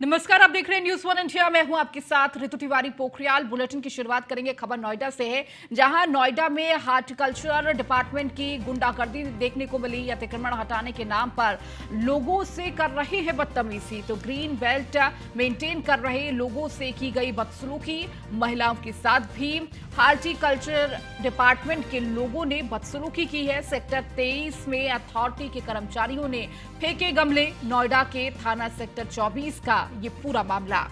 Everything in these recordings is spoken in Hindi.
नमस्कार, आप देख रहे हैं न्यूज़ वन इंडिया। मैं हूं आपके साथ ऋतु तिवारी पोखरियाल। बुलेटिन की शुरुआत करेंगे खबर नोएडा से है, जहां नोएडा में हार्टिकल्चर डिपार्टमेंट की गुंडागर्दी देखने को मिली। अतिक्रमण हटाने के नाम पर लोगों से कर रहे हैं बदतमीजी। तो ग्रीन बेल्ट मेंटेन कर रहे लोगों से की गई बदसलूकी, महिलाओं के साथ भी हार्टिकल्चर डिपार्टमेंट के लोगों ने बदसलूकी की है। सेक्टर 23 में अथॉरिटी के कर्मचारियों ने फेंके गमले। नोएडा के थाना सेक्टर 24 का ये पूरा मामला।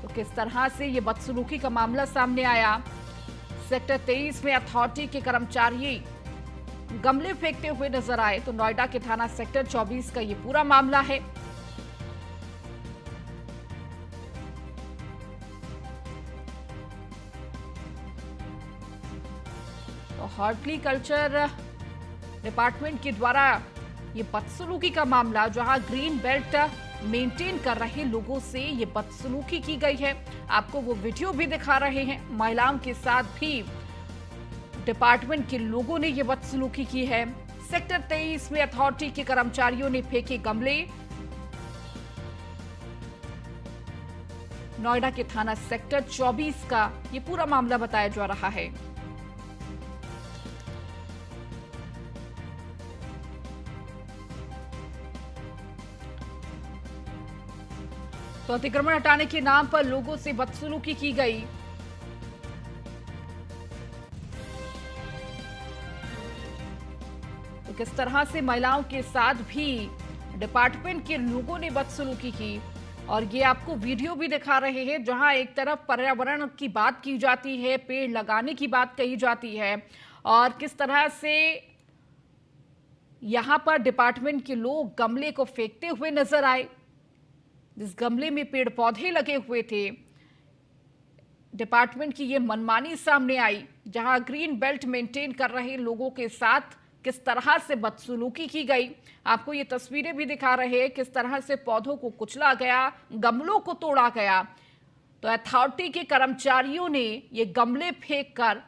तो किस तरह से ये बदसलूकी का मामला सामने आया। सेक्टर 23 में अथॉरिटी के कर्मचारी गमले फेंकते हुए नजर आए। तो नोएडा के थाना सेक्टर 24 का ये पूरा मामला है। तो हॉर्टिकल्चर डिपार्टमेंट के द्वारा ये बदसलूकी का मामला, जहां ग्रीन बेल्ट मेंटेन कर रहे लोगों से ये बदसलूकी की गई है। आपको वो वीडियो भी दिखा रहे हैं। महिलाओं के साथ भी डिपार्टमेंट के लोगों ने ये बदसलूकी की है। सेक्टर 23 में अथॉरिटी के कर्मचारियों ने फेंके गमले। नोएडा के थाना सेक्टर 24 का ये पूरा मामला बताया जा रहा है। तो अतिक्रमण हटाने के नाम पर लोगों से बदसलूकी की गई। तो किस तरह से महिलाओं के साथ भी डिपार्टमेंट के लोगों ने बदसलूकी की, और ये आपको वीडियो भी दिखा रहे हैं, जहां एक तरफ पर्यावरण की बात की जाती है, पेड़ लगाने की बात कही जाती है, और किस तरह से यहां पर डिपार्टमेंट के लोग गमले को फेंकते हुए नजर आए। जिस गमले में पेड़ पौधे लगे हुए थे, डिपार्टमेंट की ये मनमानी सामने आई, जहां ग्रीन बेल्ट मेंटेन कर रहे लोगों के साथ किस तरह से बदसलूकी की गई। आपको ये तस्वीरें भी दिखा रहे हैं, किस तरह से पौधों को कुचला गया, गमलों को तोड़ा गया। तो अथॉरिटी के कर्मचारियों ने ये गमले फेंककर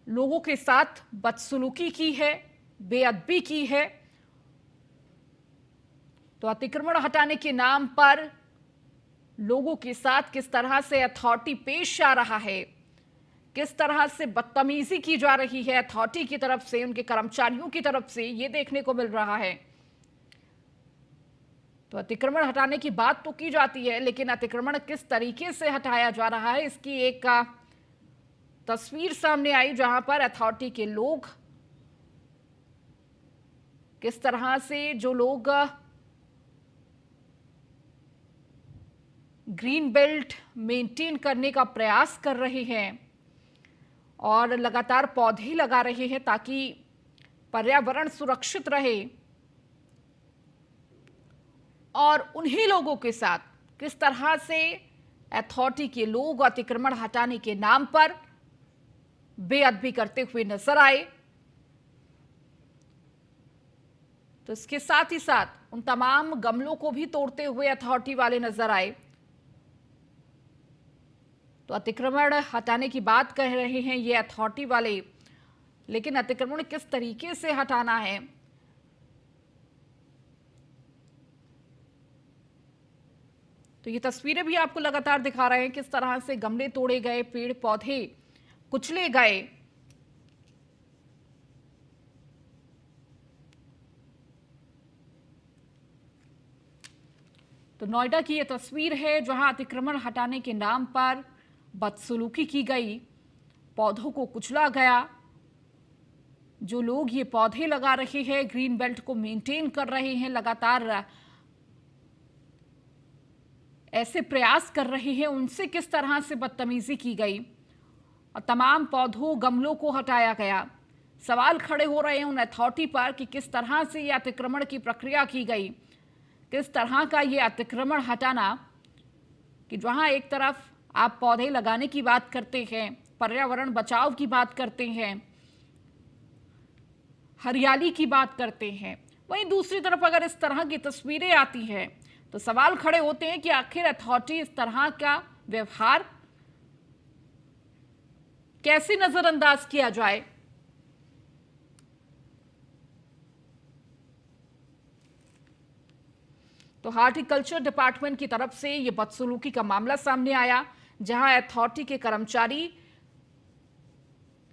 लोगों के साथ बदसलूकी की है, बेअदबी की है। तो अतिक्रमण हटाने के नाम पर लोगों के साथ किस तरह से अथॉरिटी पेश आ रहा है, किस तरह से बदतमीजी की जा रही है अथॉरिटी की तरफ से, उनके कर्मचारियों की तरफ से, ये देखने को मिल रहा है। तो अतिक्रमण हटाने की बात तो की जाती है, लेकिन अतिक्रमण किस तरीके से हटाया जा रहा है, इसकी एक तस्वीर सामने आई, जहां पर अथॉरिटी के लोग किस तरह से, जो लोग ग्रीन बेल्ट मेंटेन करने का प्रयास कर रहे हैं और लगातार पौधे लगा रहे हैं ताकि पर्यावरण सुरक्षित रहे, और उन्हीं लोगों के साथ किस तरह से अथॉरिटी के लोग अतिक्रमण हटाने के नाम पर बेअदबी करते हुए नजर आए। तो इसके साथ ही साथ उन तमाम गमलों को भी तोड़ते हुए अथॉरिटी वाले नजर आए। तो अतिक्रमण हटाने की बात कह रहे हैं ये अथॉरिटी वाले, लेकिन अतिक्रमण किस तरीके से हटाना है, तो ये तस्वीरें भी आपको लगातार दिखा रहे हैं, किस तरह से गमले तोड़े गए, पेड़ पौधे कुचले गए। तो नोएडा की ये तस्वीर है, जहां अतिक्रमण हटाने के नाम पर बदसलूकी की गई, पौधों को कुचला गया। जो लोग ये पौधे लगा रहे हैं, ग्रीन बेल्ट को मेंटेन कर रहे हैं, लगातार ऐसे प्रयास कर रहे हैं, उनसे किस तरह से बदतमीजी की गई और तमाम पौधों गमलों को हटाया गया। सवाल खड़े हो रहे हैं उन अथॉरिटी पर कि किस तरह से यह अतिक्रमण की प्रक्रिया की गई, किस तरह का ये अतिक्रमण हटाना, कि जहां एक तरफ आप पौधे लगाने की बात करते हैं, पर्यावरण बचाव की बात करते हैं, हरियाली की बात करते हैं, वहीं दूसरी तरफ अगर इस तरह की तस्वीरें आती हैं तो सवाल खड़े होते हैं कि आखिर अथॉरिटी इस तरह का व्यवहार कैसे नजरअंदाज किया जाए। तो हार्टिकल्चर डिपार्टमेंट की तरफ से ये बदसलूकी का मामला सामने आया, जहां अथॉरिटी के कर्मचारी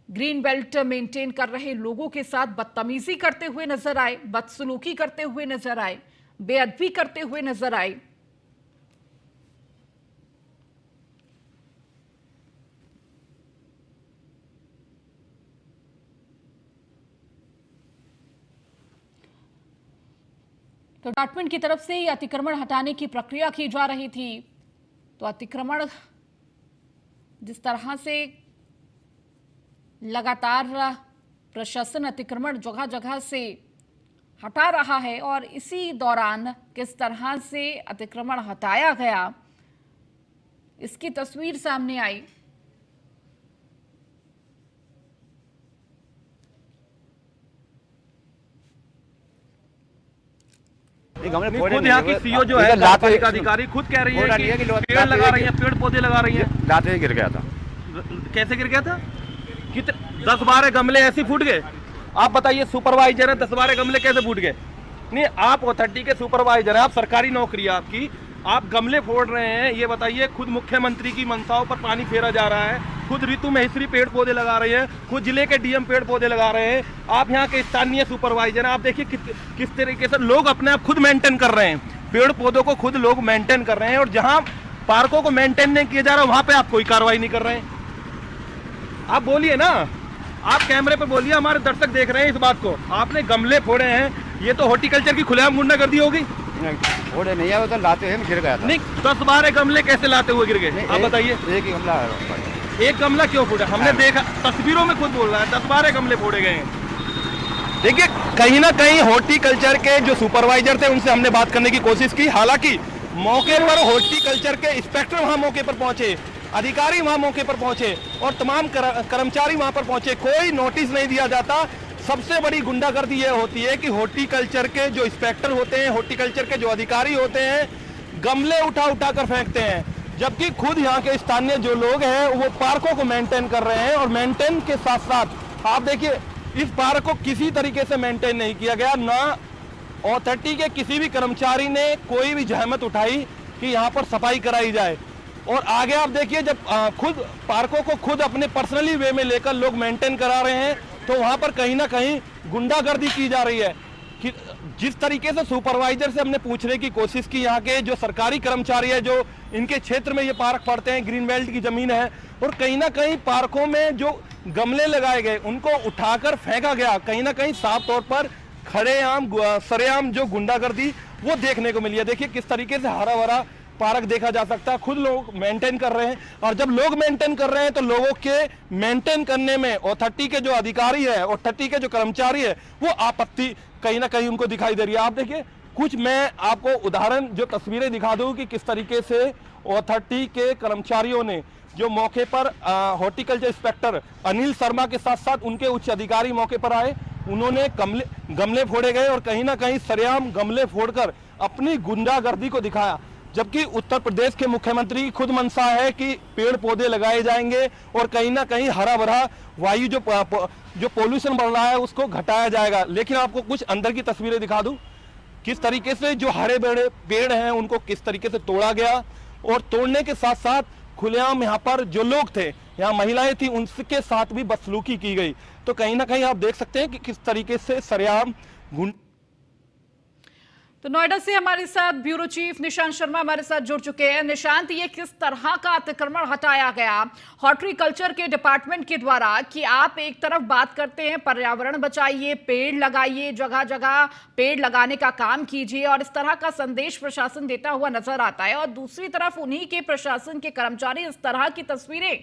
ग्रीन बेल्ट मेंटेन कर रहे लोगों के साथ बदतमीजी करते हुए नजर आए, बदसलूकी करते हुए नजर आए, बेअदबी करते हुए नजर आए। तो डिपार्टमेंट की तरफ से अतिक्रमण हटाने की प्रक्रिया की जा रही थी। तो अतिक्रमण जिस तरह से लगातार प्रशासन अतिक्रमण जगह जगह से हटा रहा है और इसी दौरान किस तरह से अतिक्रमण हटाया गया, इसकी तस्वीर सामने आई। खुद यहाँ की सीईओ जो है नगरपालिका अधिकारी खुद कह रही है कि पेड़ लगा रही है, पेड़ पौधे लगा रही है। लाते गिर गया था। कैसे गिर गया था? कितने 10-12 गमले ऐसे फूट गए। आप बताइए, सुपरवाइजर है, 10-12 गमले कैसे फूट गए? नहीं, आप अथॉरिटी के सुपरवाइजर हैं, आप सरकारी नौकरी है आपकी, आप गमले फोड़ रहे हैं। ये बताइए, खुद मुख्यमंत्री की मंशाओं पर पानी फेरा जा रहा है, खुद ऋतु महेश्वरी पेड़ पौधे लगा रही है, खुद जिले के डीएम पेड़ पौधे लगा रहे हैं। आप यहाँ के स्थानीय सुपरवाइजर हैं, आप देखिए किस तरीके से लोग अपने आप खुद मेंटेन कर रहे हैं, पेड़ पौधों को खुद लोग मेंटेन कर रहे हैं। और जहाँ पार्कों को मेंटेन नहीं किया जा रहा, वहां पे आप कोई कार्रवाई नहीं कर रहे हैं। आप बोलिए ना, आप कैमरे पे बोलिए, हमारे दर्शक देख रहे हैं इस बात को। आपने गमले फोड़े हैं, ये तो हॉर्टिकल्चर की खुलेआम गुंडागर्दी होगी। फोड़े नहीं है, वो तो लाते हैं गिर गया था। नहीं, 10-12 गमले कैसे लाते हुए गिर गए? आप बताइए। एक ही गमला है। एक गमला क्यों फूटा? हमने देखा, तस्वीरों में खुद बोल रहा है 10-12 गमले फोड़े गए हैं। देखिए, कहीं ना कहीं हॉर्टिकल्चर के जो सुपरवाइजर थे उनसे हमने बात करने की कोशिश की। हालांकि मौके पर हॉर्टिकल्चर के इंस्पेक्टर वहां मौके पर पहुंचे, अधिकारी वहां मौके पर पहुंचे और तमाम कर्मचारी वहां पर पहुंचे, कोई नोटिस नहीं दिया जाता। सबसे बड़ी गुंडागर्दी यह होती है कि हॉर्टिकल्चर के जो इंस्पेक्टर होते हैं, हॉर्टिकल्चर के जो अधिकारी होते हैं, गमले उठा उठा कर फेंकते हैं, जबकि खुद यहाँ के स्थानीय जो लोग हैं वो पार्कों को मेंटेन कर रहे हैं। और मेंटेन के साथ साथ आप देखिए, इस पार्क को किसी तरीके से मेंटेन नहीं किया गया, ना अथॉरिटी के किसी भी कर्मचारी ने कोई भी जहमत उठाई कि यहाँ पर सफाई कराई जाए। और आगे आप देखिए, जब खुद पार्कों को खुद अपने पर्सनली वे में लेकर लोग मेंटेन करा रहे हैं, तो वहां पर कहीं ना कहीं गुंडागर्दी की जा रही है। कि जिस तरीके से सुपरवाइजर से हमने पूछने की कोशिश की, यहाँ के जो सरकारी कर्मचारी है जो इनके क्षेत्र में ये पार्क पड़ते हैं, ग्रीन बेल्ट की जमीन है, और कहीं ना कहीं पार्कों में जो गमले लगाए गए उनको उठाकर फेंका गया, कहीं ना कहीं साफ तौर पर खड़ेआम सरेआम जो गुंडागर्दी वो देखने को मिली है। देखिए किस तरीके से हरा भरा पार्क देखा जा सकता है, खुद लोग मेंटेन कर रहे हैं। और जब लोग मेंटेन कर रहे हैं तो लोगों के मेंटेन करने में अथॉरिटी के जो अधिकारी है, अथॉरिटी के जो कर्मचारी है, वो आपत्ति कहीं ना कहीं उनको दिखाई दे रही है। आप देखिए, कुछ मैं आपको उदाहरण जो तस्वीरें दिखा दूं कि किस तरीके से अथॉरिटी के कर्मचारियों ने जो मौके पर हॉर्टिकल्चर इंस्पेक्टर अनिल शर्मा के साथ साथ उनके उच्च अधिकारी मौके पर आए, उन्होंने गमले फोड़े गए और कहीं ना कहीं सरेआम गमले फोड़कर अपनी गुंडागर्दी को दिखाया। जबकि उत्तर प्रदेश के मुख्यमंत्री की खुद मंशा है कि पेड़ पौधे लगाए जाएंगे और कहीं ना कहीं हरा भरा वायु जो पोल्यूशन बढ़ रहा है उसको घटाया जाएगा। लेकिन आपको कुछ अंदर की तस्वीरें दिखा दूं, किस तरीके से जो हरे बड़े पेड़ हैं उनको किस तरीके से तोड़ा गया, और तोड़ने के साथ साथ खुलेआम यहाँ पर जो लोग थे, यहाँ महिलाएं थी, उनके साथ भी बदसलूकी की गई। तो कहीं ना कहीं आप देख सकते हैं कि किस तरीके से सरेआम तो नोएडा से हमारे साथ ब्यूरो चीफ निशांत शर्मा हमारे साथ जुड़ चुके हैं। निशांत, ये किस तरह का अतिक्रमण हटाया गया हॉर्टिकल्चर के डिपार्टमेंट के द्वारा कि आप एक तरफ बात करते हैं पर्यावरण बचाइए, पेड़ लगाइए, जगह जगह पेड़ लगाने का काम कीजिए और इस तरह का संदेश प्रशासन देता हुआ नजर आता है, और दूसरी तरफ उन्हीं के प्रशासन के कर्मचारी इस तरह की तस्वीरें।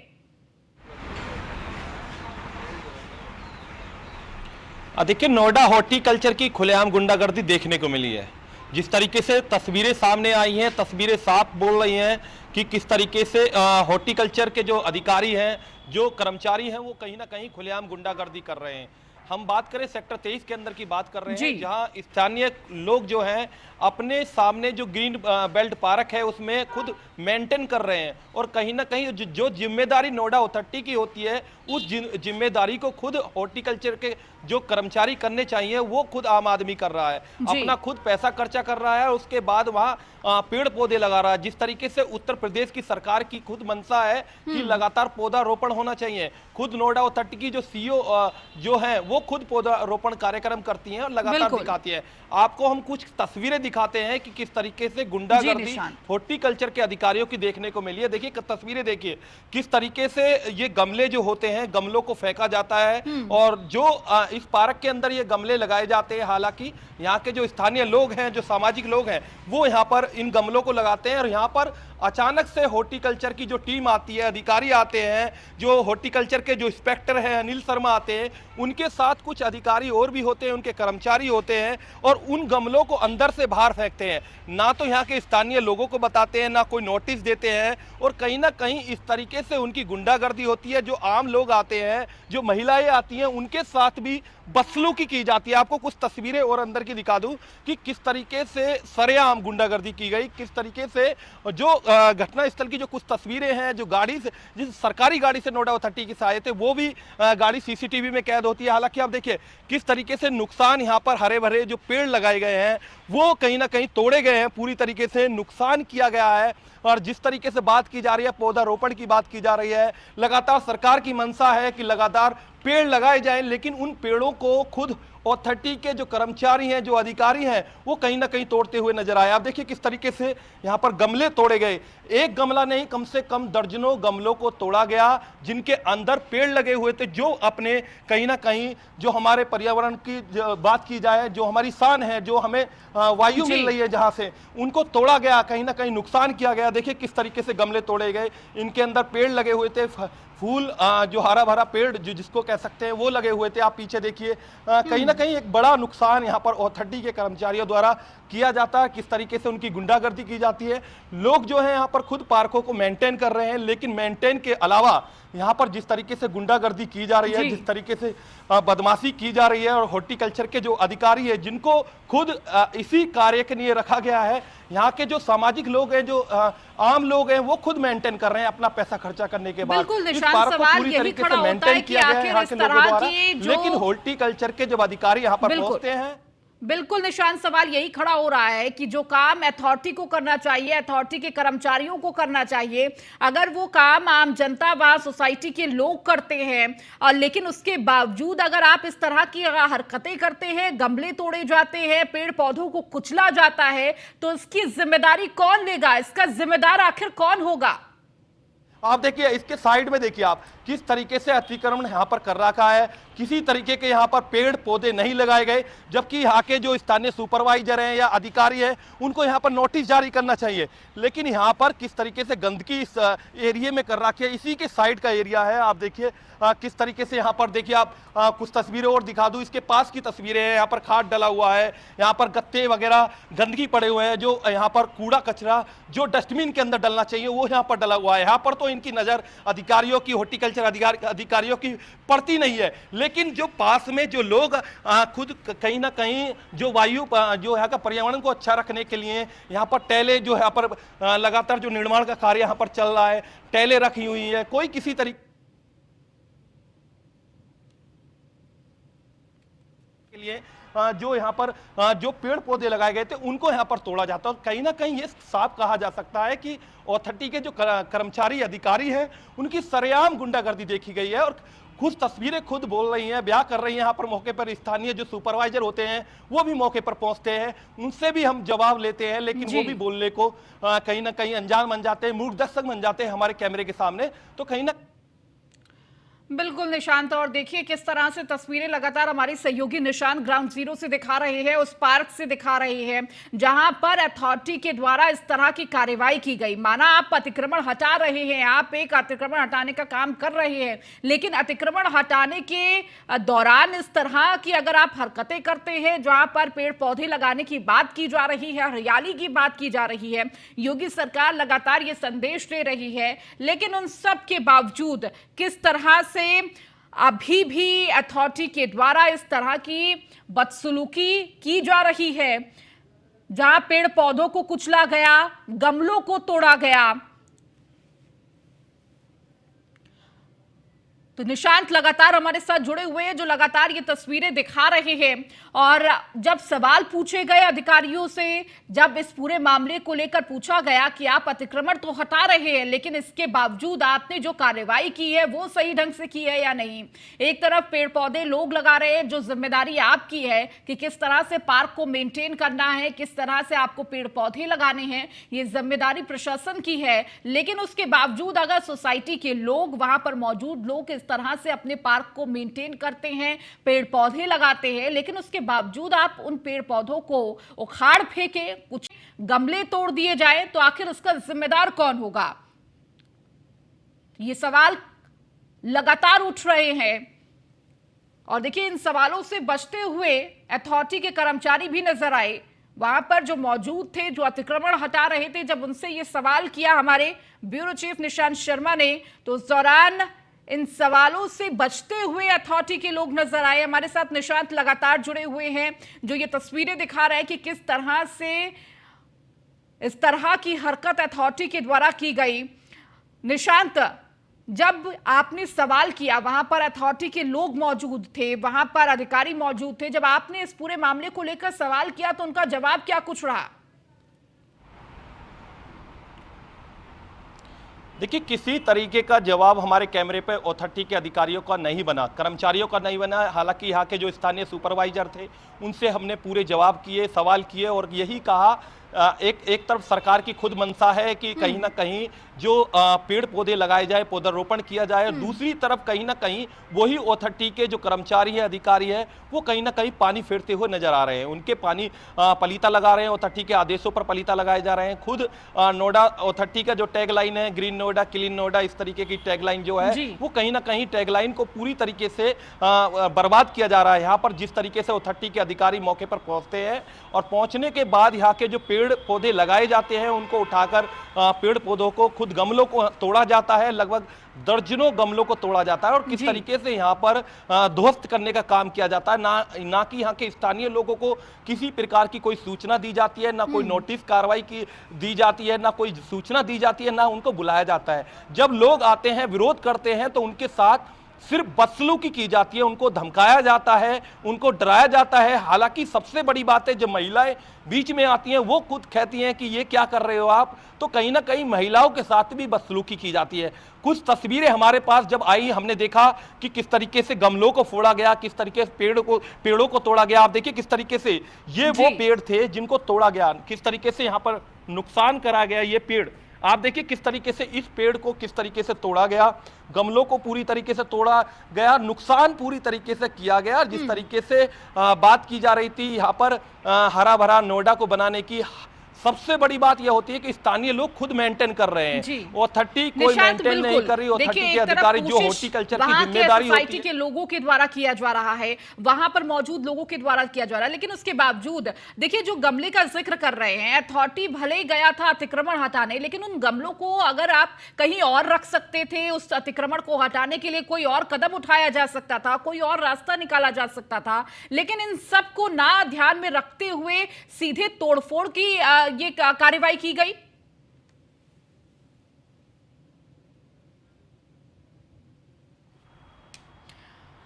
देखिए, नोएडा हॉर्टिकल्चर की खुलेआम गुंडागर्दी देखने को मिली है। जिस तरीके से तस्वीरें सामने आई हैं, तस्वीरें साफ बोल रही हैं कि किस तरीके से हॉर्टिकल्चर के जो अधिकारी हैं, जो कर्मचारी हैं, वो कहीं ना कहीं खुलेआम गुंडागर्दी कर रहे हैं। हम बात करें सेक्टर 23 के अंदर की बात कर रहे जी। हैं, जहां स्थानीय लोग जो हैं अपने सामने जो ग्रीन बेल्ट पार्क है उसमें खुद मेंटेन कर रहे हैं, और कहीं ना कहीं जो जिम्मेदारी नोएडा अथॉरिटी की होती है उस जिम्मेदारी को खुद हॉर्टिकल्चर के जो कर्मचारी करने चाहिए वो खुद आम आदमी कर रहा है। जी। अपना खुद पैसा खर्चा कर रहा है और उसके बाद वहाँ पेड़ पौधे लगा रहा है। जिस तरीके से उत्तर प्रदेश की सरकार की खुद मंशा है कि लगातार पौधारोपण होना चाहिए, खुद नोएडा अथॉरिटी की जो सीईओ जो है वो खुद पौधारोपण कार्यक्रम करती हैं और लगातार बिल्कुल। दिखाती है। आपको हम कुछ तस्वीरें दिखाते हैं कि किस तरीके से गुंडागर्दी निशांत। हॉर्टिकल्चर के अधिकारियों की देखने को मिली है। देखिए तस्वीरें देखिए किस तरीके से ये गमले जो होते हैं गमलों को फेंका जाता है, और जो इस पार्क के अंदर ये गमले लगाए जाते हैं। हालांकि यहाँ के जो स्थानीय लोग हैं, जो सामाजिक लोग हैं, वो यहाँ पर इन गमलों को लगाते हैं, और यहाँ पर अचानक से हॉर्टिकल्चर की जो टीम आती है, अधिकारी आते हैं, जो हॉर्टिकल्चर के जो इंस्पेक्टर हैं अनिल शर्मा आते हैं, उनके साथ कुछ अधिकारी और भी होते हैं, उनके कर्मचारी होते हैं, और उन गमलों को अंदर से बाहर फेंकते हैं। ना तो यहाँ के स्थानीय लोगों को बताते हैं, ना कोई नोटिस देते हैं, और कहीं ना कहीं इस तरीके से उनकी गुंडागर्दी होती है। जो आम लोग आते हैं, जो महिलाएं आती हैं, उनके साथ भी बदसलूकी की जाती है। आपको कुछ तस्वीरें और अंदर की दिखा दूं कि किस तरीके से सरेआम गुंडागर्दी की गई, किस तरीके से जो घटना स्थल की जो कुछ तस्वीरें हैं, जो गाड़ी से, जिस सरकारी गाड़ी से नोएडा अथॉरिटी की आए थे, वो भी गाड़ी सीसीटीवी में कैद होती है। हालांकि आप देखिए किस तरीके से नुकसान यहाँ पर हरे भरे जो पेड़ लगाए गए हैं वो कहीं ना कहीं तोड़े गए हैं, पूरी तरीके से नुकसान किया गया है। और जिस तरीके से बात की जा रही है, पौधारोपण की बात की जा रही है, लगातार सरकार की मंशा है कि लगातार पेड़ लगाए जाएं, लेकिन उन पेड़ों को खुद अथॉरिटी के जो कर्मचारी हैं, जो अधिकारी हैं, वो कहीं ना कहीं तोड़ते हुए नजर आए। आप देखिए किस तरीके से यहाँ पर गमले तोड़े गए। एक गमला नहीं, कम से कम दर्जनों गमलों को तोड़ा गया, जिनके अंदर पेड़ लगे हुए थे, जो अपने कहीं ना कहीं जो हमारे पर्यावरण की बात की जाए, जो हमारी शान है, जो हमें वायु मिल रही है जहां से, उनको तोड़ा गया, कहीं ना कहीं नुकसान किया गया। देखिए किस तरीके से गमले तोड़े गए, इनके अंदर पेड़ लगे हुए थे, फूल जो हरा भरा पेड़ जो जिसको कह सकते हैं वो लगे हुए थे। आप पीछे देखिए कहीं ना कहीं एक बड़ा नुकसान यहाँ पर अथॉरिटी के कर्मचारियों द्वारा किया जाता है। किस तरीके से उनकी गुंडागर्दी की जाती है। लोग जो है यहाँ पर खुद पार्कों को मेंटेन कर रहे हैं, लेकिन मेंटेन के अलावा यहाँ पर जिस तरीके से गुंडागर्दी की जा रही है, जिस तरीके से बदमाशी की जा रही है, और हॉर्टिकल्चर के जो अधिकारी है जिनको खुद इसी कार्य के लिए रखा गया है, यहाँ के जो सामाजिक लोग हैं, जो आम लोग हैं, वो खुद मेंटेन कर रहे हैं अपना पैसा खर्चा करने के बाद। बिल्कुल इस निशांत, पार्क को सवाल पूरी यही तरीके खड़ा से होता है मेंटेन कि किया गया है आखिर यहाँ इस के लोगों तरह द्वारा, की जो लेकिन हॉर्टिकल्चर के जब अधिकारी यहाँ पर पहुंचते हैं, बिल्कुल निशांत, सवाल यही खड़ा हो रहा है कि जो काम अथॉरिटी को करना चाहिए, अथॉरिटी के कर्मचारियों को करना चाहिए, अगर वो काम आम जनता व सोसाइटी के लोग करते हैं, और लेकिन उसके बावजूद अगर आप इस तरह की हरकतें करते हैं, गमले तोड़े जाते हैं, पेड़ पौधों को कुचला जाता है, तो इसकी जिम्मेदारी कौन लेगा? इसका जिम्मेदार आखिर कौन होगा? आप देखिए इसके साइड में देखिए आप किस तरीके से अतिक्रमण यहाँ पर कर रखा है। किसी तरीके के यहाँ पर पेड़ पौधे नहीं लगाए गए, जबकि यहाँ के जो स्थानीय सुपरवाइजर हैं या अधिकारी हैं उनको यहाँ पर नोटिस जारी करना चाहिए, लेकिन यहाँ पर किस तरीके से गंदगी इस एरिया में कर रखी है। इसी के साइड का एरिया है। आप देखिए किस तरीके से यहाँ पर देखिए आप कुछ तस्वीरें और दिखा दूं, इसके पास की तस्वीरें हैं। यहाँ पर खाद डला हुआ है, यहाँ पर गत्ते वगैरह गंदगी पड़े हुए हैं, जो यहाँ पर कूड़ा कचरा जो डस्टबिन के अंदर डलना चाहिए वो यहाँ पर डला हुआ है। यहाँ पर तो इनकी नजर अधिकारियों की, हॉर्टिकल्चर अधिकारियों की पड़ती नहीं है, लेकिन जो पास में जो लोग खुद कहीं ना कहीं जो वायु जो यहाँ का पर्यावरण को अच्छा रखने के लिए यहाँ पर टैले जो यहाँ पर लगातार जो निर्माण का कार्य यहाँ पर चल रहा है, टैले रखी हुई है, कोई किसी तरीके के लिए जो यहाँ पर जो पेड़ पौधे लगाए गए थे उनको यहाँ पर तोड़ा जाता है। और कहीं ना कहीं ये साफ कहा जा सकता है कि अथॉरिटी के जो कर्मचारी अधिकारी हैं उनकी सरेआम गुंडागर्दी देखी गई है, और कुछ तस्वीरें खुद बोल रही हैं, बयां कर रही हैं। यहाँ पर मौके पर स्थानीय जो सुपरवाइजर होते हैं वो भी मौके पर पहुंचते हैं, उनसे भी हम जवाब लेते हैं, लेकिन वो भी बोलने को कहीं ना कहीं अनजान बन जाते हैं, मूक दर्शक बन जाते हैं हमारे कैमरे के सामने। तो कहीं ना बिल्कुल निशांत, और देखिए किस तरह से तस्वीरें लगातार हमारी सहयोगी निशांत ग्राउंड जीरो से दिखा रहे हैं, उस पार्क से दिखा रहे हैं जहां पर अथॉरिटी के द्वारा इस तरह की कार्रवाई की गई। माना आप अतिक्रमण हटा रहे हैं, आप एक अतिक्रमण हटाने का काम कर रहे हैं, लेकिन अतिक्रमण हटाने के दौरान इस तरह की अगर आप हरकतें करते हैं, जहां पर पेड़ पौधे लगाने की बात की जा रही है, हरियाली की बात की जा रही है, योगी सरकार लगातार ये संदेश दे रही है, लेकिन उन सब के बावजूद किस तरह से अभी भी अथॉरिटी के द्वारा इस तरह की बदसलूकी की जा रही है, जहां पेड़ पौधों को कुचला गया, गमलों को तोड़ा गया। तो निशांत लगातार हमारे साथ जुड़े हुए हैं, जो लगातार ये तस्वीरें दिखा रहे हैं। और जब सवाल पूछे गए अधिकारियों से, जब इस पूरे मामले को लेकर पूछा गया कि आप अतिक्रमण तो हटा रहे हैं, लेकिन इसके बावजूद आपने जो कार्रवाई की है वो सही ढंग से की है या नहीं। एक तरफ पेड़ पौधे लोग लगा रहे हैं, जो जिम्मेदारी आपकी है कि किस तरह से पार्क को मेंटेन करना है, किस तरह से आपको पेड़ पौधे लगाने हैं, ये जिम्मेदारी प्रशासन की है। लेकिन उसके बावजूद अगर सोसाइटी के लोग, वहां पर मौजूद लोग इस तरह से अपने पार्क को मेंटेन करते हैं, पेड़ पौधे लगाते हैं, लेकिन उसके बावजूद आप उन पेड़ पौधों को उखाड़ फेंके, कुछ गमले तोड़ दिए जाए, तो आखिर उसका जिम्मेदार कौन होगा? ये सवाल लगातार उठ रहे हैं। और देखिए, इन सवालों से बचते हुए अथॉरिटी के कर्मचारी भी नजर आए वहां पर, जो मौजूद थे, जो अतिक्रमण हटा रहे थे। जब उनसे ये सवाल किया हमारे ब्यूरो चीफ निशांत शर्मा ने, तो उस दौरान इन सवालों से बचते हुए अथॉरिटी के लोग नजर आए। हमारे साथ निशांत लगातार जुड़े हुए हैं, जो ये तस्वीरें दिखा रहे हैं कि किस तरह से इस तरह की हरकत अथॉरिटी के द्वारा की गई। निशांत, जब आपने सवाल किया, वहां पर अथॉरिटी के लोग मौजूद थे, वहां पर अधिकारी मौजूद थे, जब आपने इस पूरे मामले को लेकर सवाल किया तो उनका जवाब क्या कुछ रहा? देखिए, किसी तरीके का जवाब हमारे कैमरे पे अथॉरिटी के अधिकारियों का नहीं बना, कर्मचारियों का नहीं बना। हालांकि यहाँ के जो स्थानीय सुपरवाइजर थे, उनसे हमने पूरे जवाब किए, सवाल किए और यही कहा, एक तरफ सरकार की खुद मंशा है कि कहीं ना कहीं जो पेड़ पौधे लगाए जाए, पौधारोपण किया जाए, और दूसरी तरफ कहीं ना कहीं वही अथॉरिटी के जो कर्मचारी है, अधिकारी है, वो कहीं ना कहीं पानी फेरते हुए नजर आ रहे हैं। उनके पानी पलीता लगा रहे हैं, अथॉरिटी के आदेशों पर पलीता लगाए जा रहे हैं। खुद नोएडा अथॉरिटी का जो टैगलाइन है, ग्रीन नोएडा क्लीन नोएडा, इस तरीके की टैगलाइन जो है, वो कहीं ना कहीं टैगलाइन को पूरी तरीके से बर्बाद किया जा रहा है। यहाँ पर जिस तरीके से अथॉरिटी के अधिकारी मौके पर पहुंचते हैं और पहुंचने के बाद यहाँ के जो पेड़ पौधे लगाए जाते हैं, उनको उठाकर पेड़ पौधों को, खुद गमलों को तोड़ा जाता है, लगभग दर्जनों गमलों को तोड़ा जाता है और किस तरीके से यहाँ पर ध्वस्त करने का काम किया जाता है। ना कि यहाँ के स्थानीय लोगों को किसी प्रकार की कोई सूचना दी जाती है, ना कोई नोटिस कार्रवाई की दी जाती है, ना कोई सूचना दी जाती है, ना उनको बुलाया जाता है। जब लोग आते हैं, विरोध करते हैं, तो उनके साथ सिर्फ बदसलूकी की जाती है, उनको धमकाया जाता है, उनको डराया जाता है। हालांकि सबसे बड़ी बात है, जब महिलाएं बीच में आती हैं, वो खुद कहती हैं कि ये क्या कर रहे हो आप, तो कहीं ना कहीं महिलाओं के साथ भी बदसलूकी की जाती है। कुछ तस्वीरें हमारे पास जब आई, हमने देखा कि किस तरीके से गमलों को फोड़ा गया, किस तरीके से पेड़ों को तोड़ा गया। आप देखिए किस तरीके से ये वो पेड़ थे जिनको तोड़ा गया, किस तरीके से यहाँ पर नुकसान करा गया। ये पेड़ आप देखिए किस तरीके से, इस पेड़ को किस तरीके से तोड़ा गया, गमलों को पूरी तरीके से तोड़ा गया, नुकसान पूरी तरीके से किया गया। जिस तरीके से बात की जा रही थी यहाँ पर हरा भरा नोएडा को बनाने की, सबसे बड़ी बात यह होती है कि स्थानीय लोग खुद मेंटेन कर रहे हैं, अथॉरिटी कोई मेंटेन नहीं कर रही। अथॉरिटी के अधिकारी जो हॉर्टिकल्चर की जिम्मेदारी होती है, के लोगों के द्वारा किया जा रहा है, वहां पर मौजूद लोगों के द्वारा किया जा रहा है, लेकिन उसके बावजूद देखिए, जो गमले का जिक्र कर रहे हैं, अथॉरिटी भले ही गया था अतिक्रमण हटाने, लेकिन उन गमलों को अगर आप कहीं और रख सकते थे, उस अतिक्रमण को हटाने के लिए कोई और कदम उठाया जा सकता था, कोई और रास्ता निकाला जा सकता था, लेकिन इन सबको ना ध्यान में रखते हुए सीधे तोड़फोड़ की ये कार्रवाई की गई।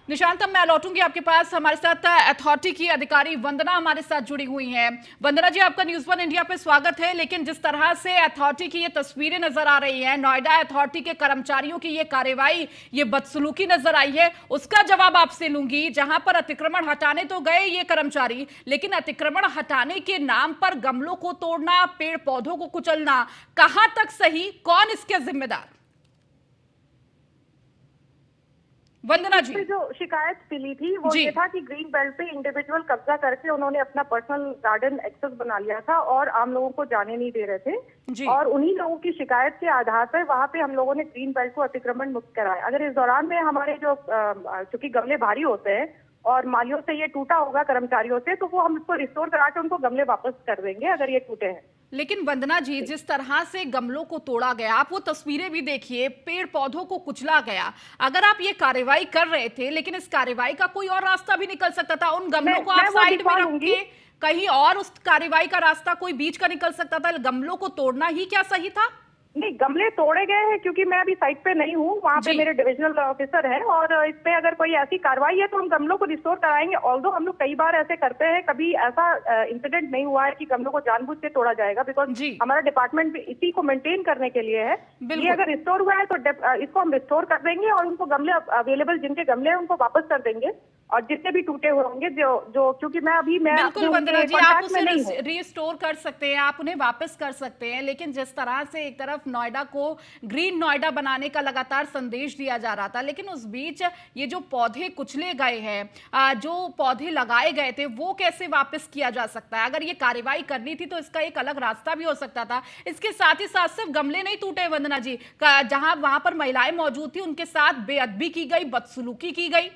निशांत, अब मैं लौटूंगी आपके पास। हमारे साथ अथॉरिटी की अधिकारी वंदना हमारे साथ जुड़ी हुई हैं। वंदना जी, आपका न्यूज़ वन इंडिया पे स्वागत है। लेकिन जिस तरह से अथॉरिटी की ये तस्वीरें नजर आ रही हैं, नोएडा अथॉरिटी के कर्मचारियों की ये कार्रवाई, ये बदसलूकी नजर आई है, उसका जवाब आपसे लूंगी। जहां पर अतिक्रमण हटाने तो गए ये कर्मचारी, लेकिन अतिक्रमण हटाने के नाम पर गमलों को तोड़ना, पेड़ पौधों को कुचलना, कहां तक सही, कौन इसके जिम्मेदार? वंदना जी, जो शिकायत मिली थी वो ये था कि ग्रीन बेल्ट पे इंडिविजुअल कब्जा करके उन्होंने अपना पर्सनल गार्डन एक्सेस बना लिया था और आम लोगों को जाने नहीं दे रहे थे। और उन्हीं लोगों की शिकायत के आधार पर वहाँ पे हम लोगों ने ग्रीन बेल्ट को अतिक्रमण मुक्त कराया। अगर इस दौरान में हमारे जो चूंकि गमले भारी होते हैं और मालियों से ये टूटा होगा कर्मचारियों से, तो वो हम इसको रिस्टोर करा के उनको गमले वापस कर देंगे अगर ये टूटे हैं। लेकिन वंदना जी, जिस तरह से गमलों को तोड़ा गया, आप वो तस्वीरें भी देखिए, पेड़ पौधों को कुचला गया। अगर आप ये कार्रवाई कर रहे थे, लेकिन इस कार्रवाई का कोई और रास्ता भी निकल सकता था। उन गमलों को आप साइड में रख के कहीं और उस कार्रवाई का रास्ता कोई बीच का निकल सकता था। गमलों को तोड़ना ही क्या सही था? नहीं, गमले तोड़े गए हैं क्योंकि मैं अभी साइट पे नहीं हूँ, वहाँ पे मेरे डिविजनल ऑफिसर है, और इस पे अगर कोई ऐसी कार्रवाई है तो हम गमलों को रिस्टोर कराएंगे। ऑल्दो हम लोग कई बार ऐसे करते हैं, कभी ऐसा इंसिडेंट नहीं हुआ है कि गमलों को जानबूझ के तोड़ा जाएगा, बिकॉज हमारा डिपार्टमेंट भी इसी को मेंटेन करने के लिए है। ये अगर रिस्टोर हुआ है तो इसको हम रिस्टोर कर देंगे और उनको गमले अवेलेबल जिनके गमले हैं उनको वापस कर देंगे, और जितने भी टूटे हुए होंगे जो क्योंकि मैं बिल्कुल वंदना जी, आप उसे रिस्टोर कर सकते हैं, आप उन्हें वापस कर सकते हैं। लेकिन जिस तरह से एक तरफ नोएडा को ग्रीन नोएडा बनाने का लगातार संदेश दिया जा रहा था, लेकिन उस बीच ये जो पौधे कुचले गए हैं, जो पौधे लगाए गए थे, वो कैसे वापस किया जा सकता है? अगर ये कार्रवाई करनी थी तो इसका एक अलग रास्ता भी हो सकता था। इसके साथ ही साथ सिर्फ गमले नहीं टूटे वंदना जी, जहां वहां पर महिलाएं मौजूद थी उनके साथ बेअदबी की गई, बदसलूकी की गई।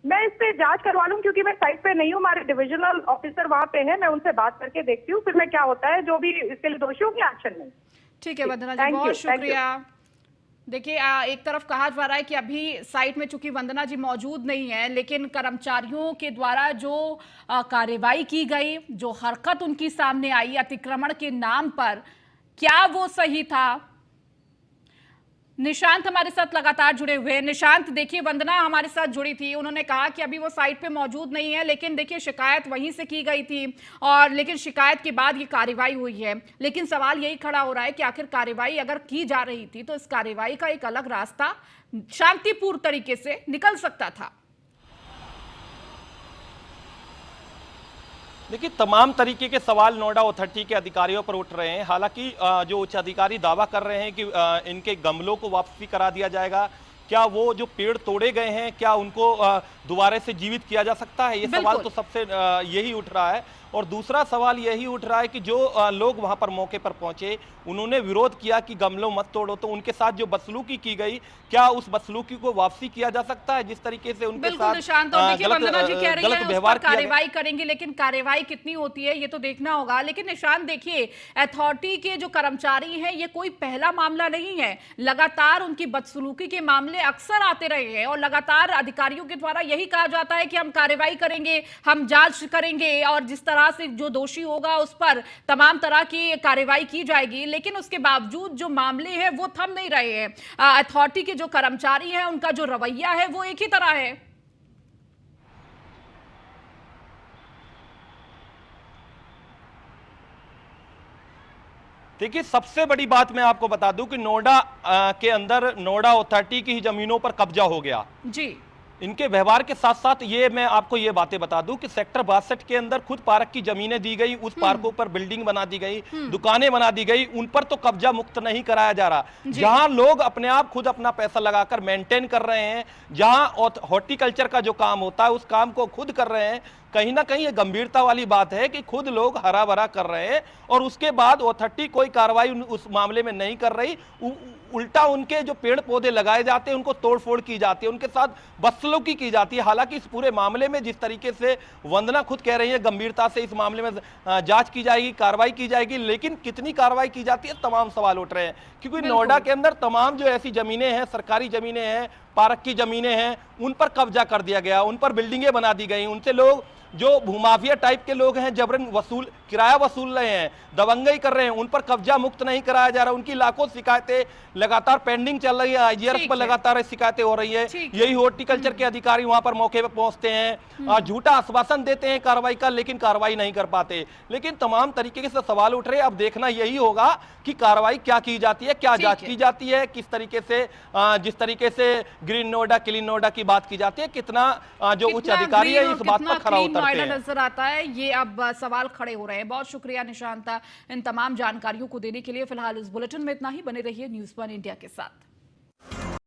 मैं इस पे जांच करवा लूं क्योंकि मैं साइट पे नहीं हूँ, हमारे डिविजनल ऑफिसर वहाँ पे है, मैं उनसे बात करके देखती हूँ, फिर मैं क्या होता है जो भी इसके लिए दोषी होंगे एक्शन में। ठीक है वंदना जी, बहुत शुक्रिया। देखिए, एक तरफ कहा जा रहा है कि अभी साइट में चूंकि वंदना जी मौजूद नहीं है, लेकिन कर्मचारियों के द्वारा जो कार्रवाई की गई, जो हरकत उनकी सामने आई अतिक्रमण के नाम पर, क्या वो सही था? निशांत हमारे साथ लगातार जुड़े हुए हैं। निशांत, देखिए वंदना हमारे साथ जुड़ी थी, उन्होंने कहा कि अभी वो साइट पे मौजूद नहीं है, लेकिन देखिए शिकायत वहीं से की गई थी, और लेकिन शिकायत के बाद ये कार्रवाई हुई है। लेकिन सवाल यही खड़ा हो रहा है कि आखिर कार्रवाई अगर की जा रही थी तो इस कार्रवाई का एक अलग रास्ता शांतिपूर्ण तरीके से निकल सकता था। देखिए, तमाम तरीके के सवाल नोएडा अथॉरिटी के अधिकारियों पर उठ रहे हैं। हालांकि जो उच्च अधिकारी दावा कर रहे हैं कि इनके गमलों को वापसी करा दिया जाएगा, क्या वो जो पेड़ तोड़े गए हैं क्या उनको दोबारा से जीवित किया जा सकता है? ये सवाल तो सबसे यही उठ रहा है। और दूसरा सवाल यही उठ रहा है कि जो लोग वहां पर मौके पर पहुंचे, उन्होंने विरोध किया कि गमलों मत तोड़ो, तो उनके साथ जो बदसलूकी की गई, क्या उस बदसलूकी को वापसी किया जा सकता है? जिस तरीके से उनके साथ गलत व्यवहार किया, कार्रवाई करेंगे, लेकिन कार्रवाई कितनी होती है ये तो देखना होगा। लेकिन निशांत देखिए, अथॉरिटी के जो कर्मचारी हैं, ये कोई पहला मामला नहीं है, लगातार उनकी बदसलूकी के मामले अक्सर आते रहे हैं, और लगातार अधिकारियों के द्वारा यही कहा जाता है कि हम कार्रवाई करेंगे, हम जांच करेंगे, और जिस तरह से जो दोषी होगा उस पर तमाम तरह की कार्रवाई की जाएगी। लेकिन उसके बावजूद जो मामले हैं वो थम नहीं रहे हैं। अथॉरिटी के जो कर्मचारी हैं, उनका जो रवैया है वो एक ही तरह है। देखिए, सबसे बड़ी बात मैं आपको बता दूं कि नोएडा के अंदर नोएडा अथॉरिटी की ही जमीनों पर कब्जा हो गया जी। इनके व्यवहार के साथ साथ ये मैं आपको ये बातें बता दूं कि सेक्टर 62 के अंदर खुद पार्क की जमीनें दी गई, उस पार्कों पर बिल्डिंग बना दी गई, दुकानें बना दी गई, उन पर तो कब्जा मुक्त नहीं कराया जा रहा। जहां लोग अपने आप खुद अपना पैसा लगाकर मेंटेन कर रहे हैं, जहां हॉर्टिकल्चर का जो काम होता है उस काम को खुद कर रहे हैं, कहीं ना कहीं ये गंभीरता वाली बात है कि खुद लोग हरा भरा कर रहे हैं और उसके बाद अथॉरिटी कोई कार्रवाई उस मामले में नहीं कर रही। उल्टा उनके जो पेड़ पौधे लगाए जाते हैं उनको तोड़फोड़ की जाती है, उनके साथ बदसलूकी की जाती है। हालांकि इस पूरे मामले में जिस तरीके से वंदना खुद कह रही है, गंभीरता से इस मामले में जांच की जाएगी, कार्रवाई की जाएगी, लेकिन कितनी कार्रवाई की जाती है, तमाम सवाल उठ रहे हैं। क्योंकि नोएडा के अंदर तमाम जो ऐसी जमीनें हैं, सरकारी जमीनें हैं, पार्क की जमीनें हैं, उन पर कब्जा कर दिया गया, उन पर बिल्डिंगें बना दी गई, उनसे लोग जो भूमाफिया टाइप के लोग हैं जबरन किराया वसूल रहे हैं, दबंगई कर रहे हैं, उन पर कब्जा मुक्त नहीं कराया जा रहा। उनकी लाखों शिकायतें लगातार पेंडिंग चल रही है, आईजीआरएस पर लगातार शिकायतें हो रही है। यही हॉर्टिकल्चर के अधिकारी वहां पर मौके पर पहुंचते हैं, झूठा आश्वासन देते हैं कार्रवाई का, लेकिन कार्रवाई नहीं कर पाते। लेकिन तमाम तरीके से सवाल उठ रहे हैं। अब देखना यही होगा कि कार्रवाई क्या की जाती है, क्या जांच की जाती है, किस तरीके से जिस तरीके से ग्रीन नोएडा क्लीन नोएडा की बात की जाती है, कितना जो उच्च अधिकारी है इस बात पर खरा उतरते हैं नजर आता है, ये अब सवाल खड़े हो रहे हैं। बहुत शुक्रिया निशांता इन तमाम जानकारियों को देने के लिए। फिलहाल इस बुलेटिन में इतना ही। बने रहिए न्यूज़ 1 इंडिया के साथ।